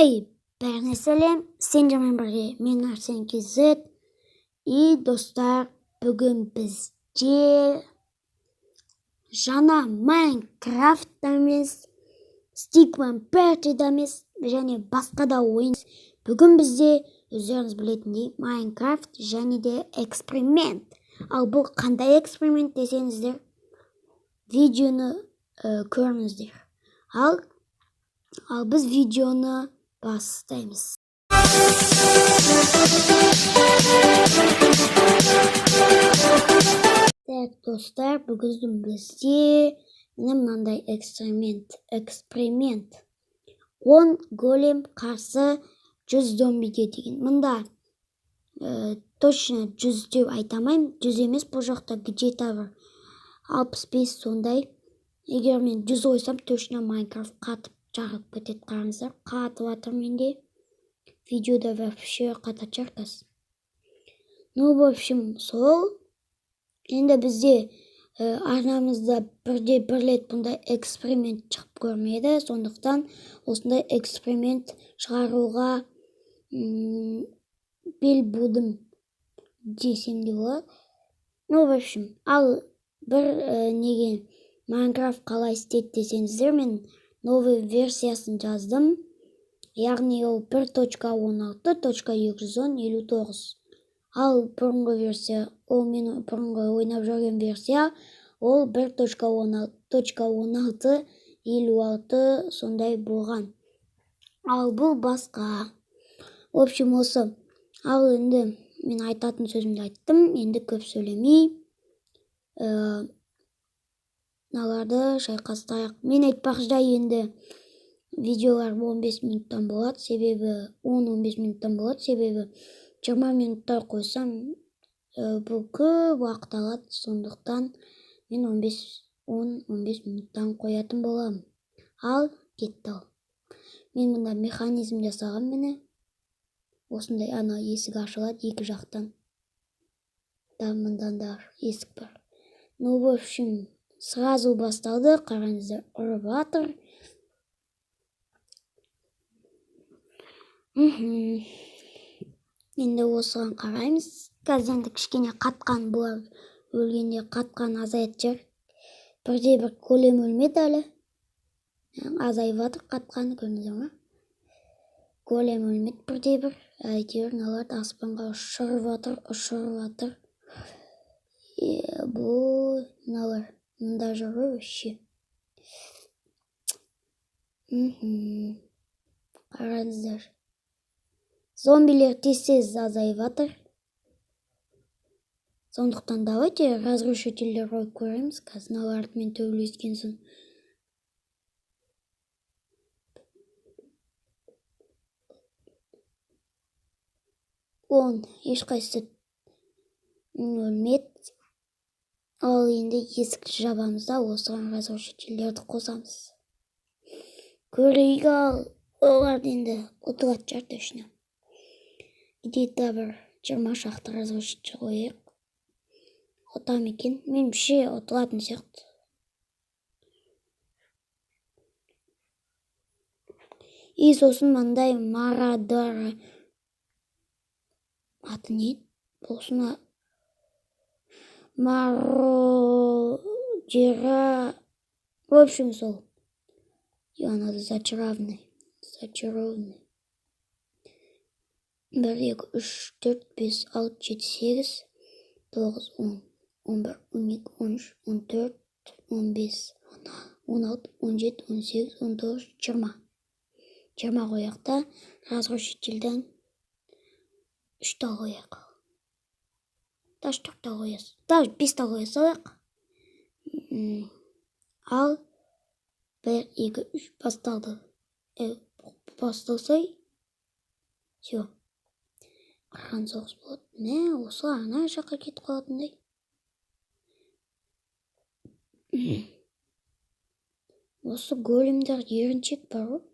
бәріне сәлем, сен жаман бірге, мен Арсен KZ. И достар, бүгін бізде жаңа Майнкрафттамыз, Stickman Party'дамыз және басқа да ойын. Бүгін бізде өздеріңіз білетіндей Майнкрафт және де эксперимент. Ал бұл қандай эксперимент десеңіздер, видеоны көріңіздер. Ал біз видеоны бастаймыз. Так, достар, бүгін бізде мынандай эксперимент. 10 голем қарсы 100 зомбиге деген. Мында точно 100 деп айтамайым, 100 емес, бұл жақта где-то бір 65 сондай. Егер мен 100 ойсам, точно Майнкрафт қатып жағып кетеді. Қараңыздар, қатып атыр менде. Видеода вообще қатат жарқас. Ну, в общем, сол. Енді бізде арнамызда бірде бір рет бұндай эксперимент шығып көрмеді. Сондықтан осындай эксперимент шығаруға бел будым десем де болады. Ну, в общем, ал бір неге Майнкрафт қалай істейді десеңіздер, мен новый версиясын жаздым. Яғни ол 1.16.210.59. Ал бұрынғы версия, ол мен бұрынғы ойнап жүрген версия, ол 1.16.56 сондай болған. Ал бұл басқа. В общем, осы. Ал енді мен айтатын сөзімді айттым, енді көп сөйлемей. Наларды шайқастайық. Мен айтпақшы енді видеолар 15 минуттан болады, себебі 10-15 минуттан болады, себебі 20 минуттар қойсам, бұл көп уақыт алады, сондықтан мен 10-15 минуттан қоятын боламын. Ал кетті ал. Мен мұнда механизм жасаған мені. Осындай ана есік ашылады екі жақтан. Мындан да есік бар. Ну, в общем, сразу басталды. Қараңыздар, ұрып атыр. Енді осыған қараймыз. Қазір енді кішкене қатқан, бұлар өлгенде қатқан азайып жүр. Бірде бір голем өлмеді әлі. Азайып атыр қатқаны, көрдіңіздер ме? Голем өлмеді бірде бір. Әйтеуір наларды аспанға ұшырып атыр. Бұл налар мында жүр вообще. Қараңыздар. Зомбилер тез азайып атыр. Сондықтан давайте разрушительдер қойып көреміз. Қазір налардымен төбелескен соң. Ешқайсысы өлмеді. Ал енді есікті жабамыз да, осыған разрушительдерді қосамыз. Көрейік, ал оларды енді ұтылады жар точно. Где-то бір 20 шақты разрушитель қойық. Отам екен. Меніңше ұтылатын сияқты. И сосын мындай Марадора. Аты не? Болсына Мародера. В общем, сол. И она зачарованный. 1, 2, 3, 4, 5, 6, 7, 8, 9, 10, 11, 12, 13, 14, 15, 16, 17, 18, 19, 20. 20 қояқта разрушительден 3 тал қояқ. Даже 4 тал қоясыз. Даже 5 тал қоясыз алайық. Ал 1, 2, 3 басталды. Басталсай. Все. Қырған соғыс болады. Не, осы ана жаққа кетіп қалатындай. Осы големдер еріншек бар ғой.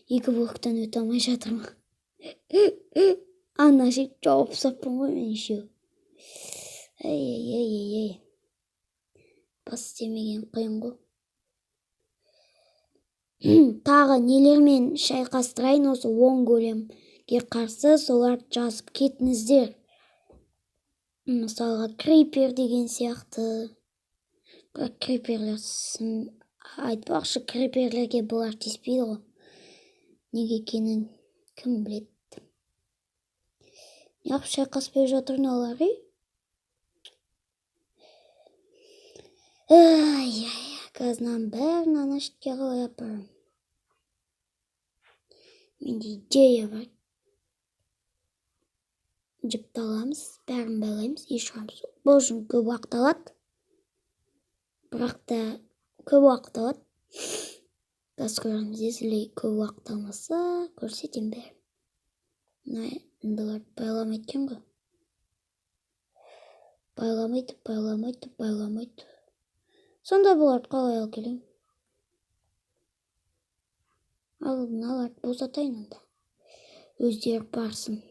Екі блоктан өте алмай жатыр ма? Ана шек жауып саппын ғой мен еще. Ай. Бас істемеген қиын ғой. тағы нелермен шайқастырайын осы 10 големге қарсы, соларды жазып кетіңіздер. Мысалға крипер деген сияқты. Криперлер айтпақшы, криперлерге бұлар тиіспейді ғой. Неге екенін кім біледі. Неғып шайқаспай жатырын алар, қазынан бәрін ана шетке қалай апарам. Менде идея бар. Жіпті аламыз, бәрін байлаймыз, үй шығамыз. Бұл үшін көп уақыт алады. Бірақ та көп уақыт алады. Қазір көреміз, если көп уақыт алмаса, көрсетем бәрін. Бұлар байламайды екен ғой. Байламайды. Сонда бұларды қалай алып келем? Аларды босатайын онда. Өздері барсын.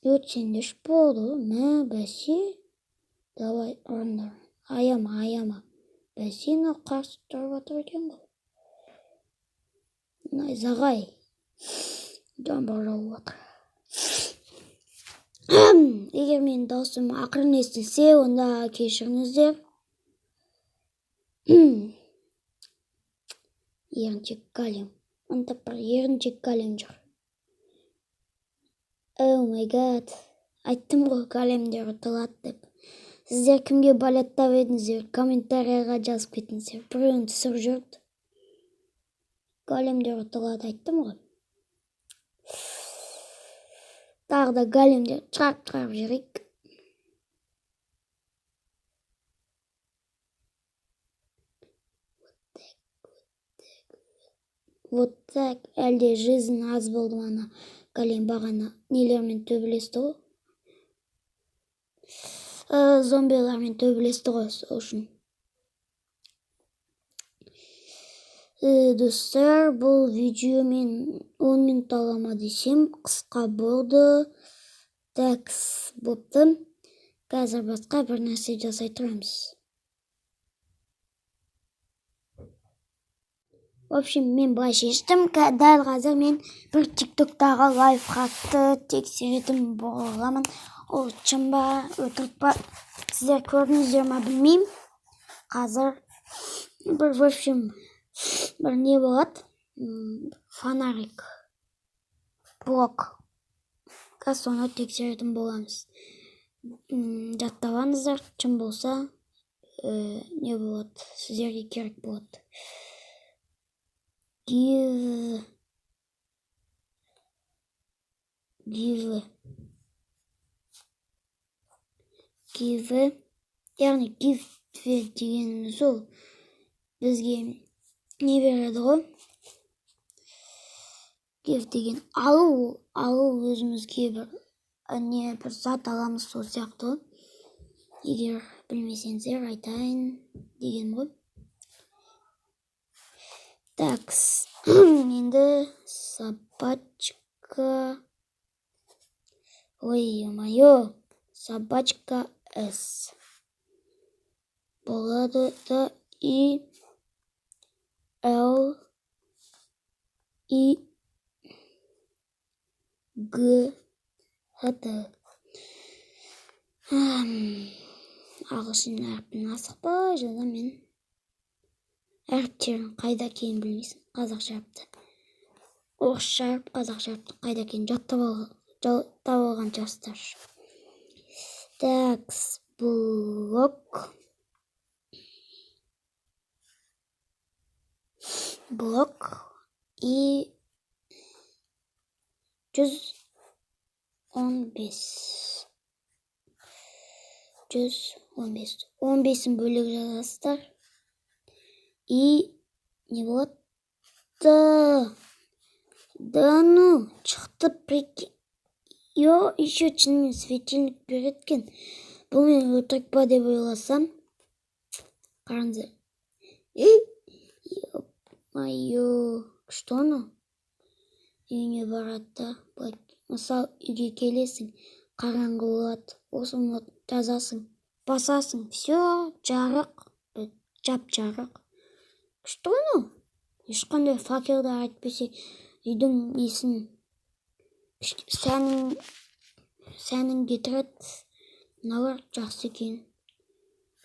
Өтсеңдеш болды, бәсе. Давай, ұрындар. Аяма. Бәсені қарсы тұрып атыр екен ғой. Найзағай. Жаңбыр жауып отыр. Егер менің даусым ақырын естілсе, онда кешіріңіздер. Еріншек голем. Онда бір еріншек голем жүр. О май гад. Айттым ғой, големдер ұтылады деп. Сіздер кімге балеттап едіңіздер? Комментарияға жазып кетіңіздер. Біреуін түсіріп жүрді. Големдер ұтылады, айттым ғой. Тағы да големдер шығарып жүрейік. Вот так. Әлде жизнь аз болды ана голем бағана нелермен төбелесті ғой. Зомбилармен төбелесті ғой, сол үшін. Достар, бұл видео мен 10 минут алама десем, қысқа болды. Такс бопты. Қазір басқа бір нәрсе жасай тұрамыз. В общем, мен былай шештім. Дәл қазір мен бір тиктоктағы лайфхакты тексеретін боламын. Ол шын ба, өтірік па? Сіздер көрдіңіздер ме білмеймін. Қазір бір в общем бір не болады? Фонарик. Блок. Соны тексеретін боламыз. Жаттағаныздар, шын болса, не болады? Сіздерге керек болады. Give, яғни give дегеніміз ол бізге не береді ғой? Give деген алу өзімізге бір зат аламыз, сол сияқты ғой. Егер білмесеңіздер айтайын деген ғой. Такс, енді собачка, ой-ё-моё, собачка S болады да и L и G Т. Ағылшын әрпін асықпай, жаңа мен әріптерін қайда кейін білмейсің. Қазақша әріпті. Орысша әріп, қазақша әріпті қайда кейін жаттап алған жастар. Такс, блок и 115. 15-ін бөлек жазасыздар. И не болады? Да ну, шықты прикинь. Йо, еще шынымен светильник береткен. Бұл мен өтірік па деп ойласам. Қараңыздар. Ё-моё, что оно? Үйіне барады да. Мысал, үйге келесің. қараңғы болады. Осыны жазасың, басасың, все, жарық, жап-жарық. Күшті ғой мынау. Ешқандай факелдар айтпесе, үйдің несін сәнін кетіреді. Мыналар жақсы екен.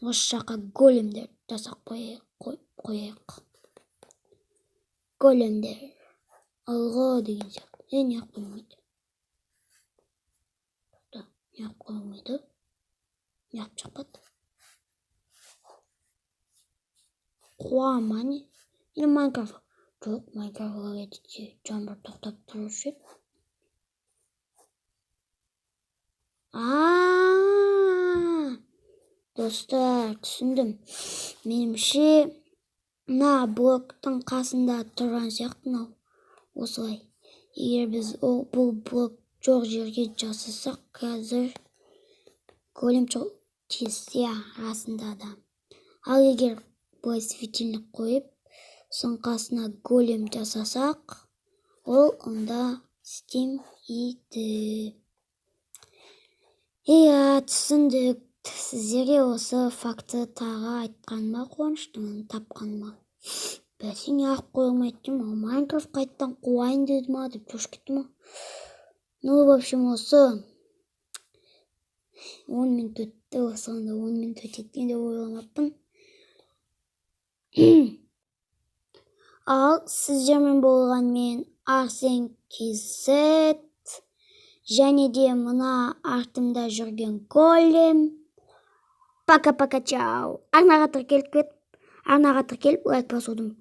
Осы жаққа големдер жасап қояйық. Големдер. Алға деген сияқты. Неғып қоймайды. Неғып қоймайды. Неғып шықпады. Қуама не? Или Майнкрафт? Жоқ, Майнкрафтға кетсе жаңбыр тоқтап тұрушы еді. Достар, түсіндім. Менімше, мына блоктың қасында тұрған сияқты мынау. Осылай. Егер біз бұл блок жоқ жерге жасасақ, қазір голем тез, расында да. Ал егер бұлай светильник қойып, соның қасына голем жасасақ, ол онда істемейді. Түсіндік. Сіздерге осы факты тағы айтқаныма қуаныштымын, тапқаныма. Бәсе неғып қойылмайды деймін, Майнкрафт қайттан қуайын деді ма деп жош кетті ма. Ну, в общем, осы 10 минут өтті, осығында 10 минут өтеткен деп ойламаппын. Ал сіздермен болғанмен Арсен KZ және де мына артымда жүрген голем. Пока-пока, чау. Арнаға тіркеліп, лайк басуды